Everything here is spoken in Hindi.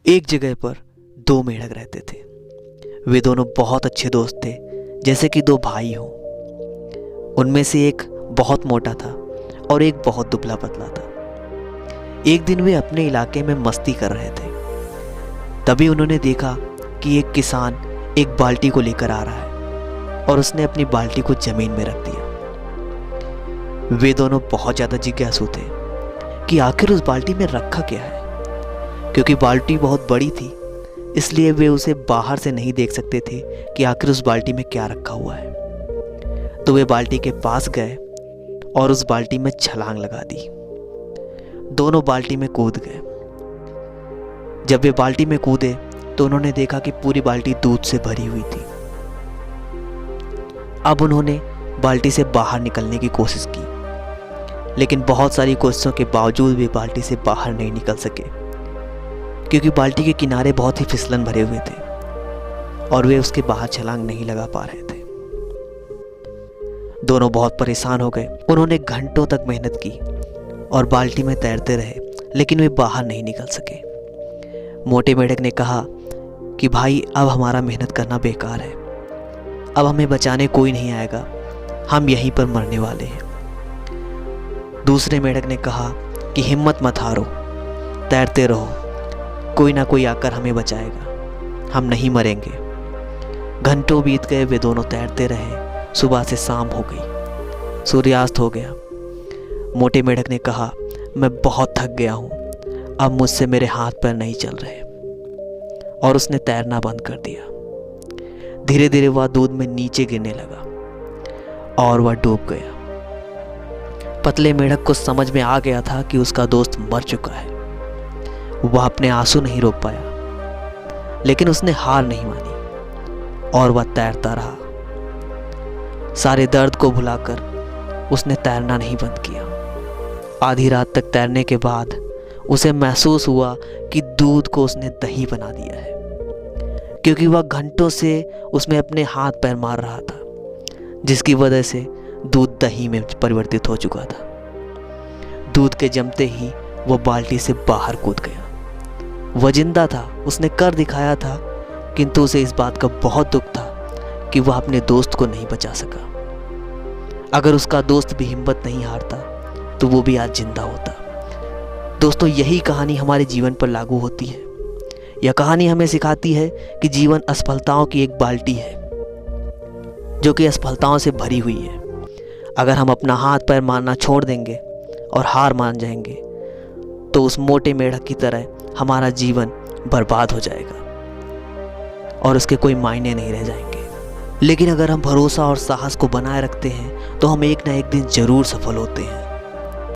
एक जगह पर दो मेढक रहते थे। वे दोनों बहुत अच्छे दोस्त थे, जैसे कि दो भाई हों। उनमें से एक बहुत मोटा था और एक बहुत दुबला पतला था। एक दिन वे अपने इलाके में मस्ती कर रहे थे। तभी उन्होंने देखा कि एक किसान एक बाल्टी को लेकर आ रहा है और उसने अपनी बाल्टी को जमीन में रख दिया। वे दोनों बहुत ज़्यादा जिज्ञासु थे कि आखिर उस बाल्टी में रखा क्या है। क्योंकि बाल्टी बहुत बड़ी थी, इसलिए वे उसे बाहर से नहीं देख सकते थे कि आखिर उस बाल्टी में क्या रखा हुआ है। तो वे बाल्टी के पास गए और उस बाल्टी में छलांग लगा दी। दोनों बाल्टी में कूद गए। जब वे बाल्टी में कूदे तो उन्होंने देखा कि पूरी बाल्टी दूध से भरी हुई थी। अब उन्होंने बाल्टी से बाहर निकलने की कोशिश की, लेकिन बहुत सारी कोशिशों के बावजूद वे बाल्टी से बाहर नहीं निकल सके, क्योंकि बाल्टी के किनारे बहुत ही फिसलन भरे हुए थे और वे उसके बाहर छलांग नहीं लगा पा रहे थे। दोनों बहुत परेशान हो गए। उन्होंने घंटों तक मेहनत की और बाल्टी में तैरते रहे, लेकिन वे बाहर नहीं निकल सके। मोटे मेढक ने कहा कि भाई, अब हमारा मेहनत करना बेकार है। अब हमें बचाने कोई नहीं आएगा, हम यहीं पर मरने वाले हैं। दूसरे मेढक ने कहा कि हिम्मत मत हारो, तैरते रहो, कोई ना कोई आकर हमें बचाएगा, हम नहीं मरेंगे। घंटों बीत गए, वे दोनों तैरते रहे। सुबह से शाम हो गई, सूर्यास्त हो गया। मोटे मेढक ने कहा, मैं बहुत थक गया हूँ, अब मुझसे मेरे हाथ पैर नहीं चल रहे, और उसने तैरना बंद कर दिया। धीरे धीरे वह दूध में नीचे गिरने लगा और वह डूब गया। पतले मेढक को समझ में आ गया था कि उसका दोस्त मर चुका है। वह अपने आंसू नहीं रोक पाया, लेकिन उसने हार नहीं मानी और वह तैरता रहा। सारे दर्द को भुलाकर उसने तैरना नहीं बंद किया। आधी रात तक तैरने के बाद उसे महसूस हुआ कि दूध को उसने दही बना दिया है, क्योंकि वह घंटों से उसमें अपने हाथ पैर मार रहा था, जिसकी वजह से दूध दही में परिवर्तित हो चुका था। दूध के जमते ही वह बाल्टी से बाहर कूद गया। वह जिंदा था, उसने कर दिखाया था, किंतु उसे इस बात का बहुत दुख था कि वह अपने दोस्त को नहीं बचा सका। अगर उसका दोस्त भी हिम्मत नहीं हारता तो वो भी आज जिंदा होता। दोस्तों, यही कहानी हमारे जीवन पर लागू होती है। यह कहानी हमें सिखाती है कि जीवन असफलताओं की एक बाल्टी है, जो कि असफलताओं से भरी हुई है। अगर हम अपना हाथ पैर मारना छोड़ देंगे और हार मान जाएंगे, तो उस मोटे मेढक की तरह हमारा जीवन बर्बाद हो जाएगा और उसके कोई मायने नहीं रह जाएंगे। लेकिन अगर हम भरोसा और साहस को बनाए रखते हैं, तो हम एक ना एक दिन जरूर सफल होते हैं।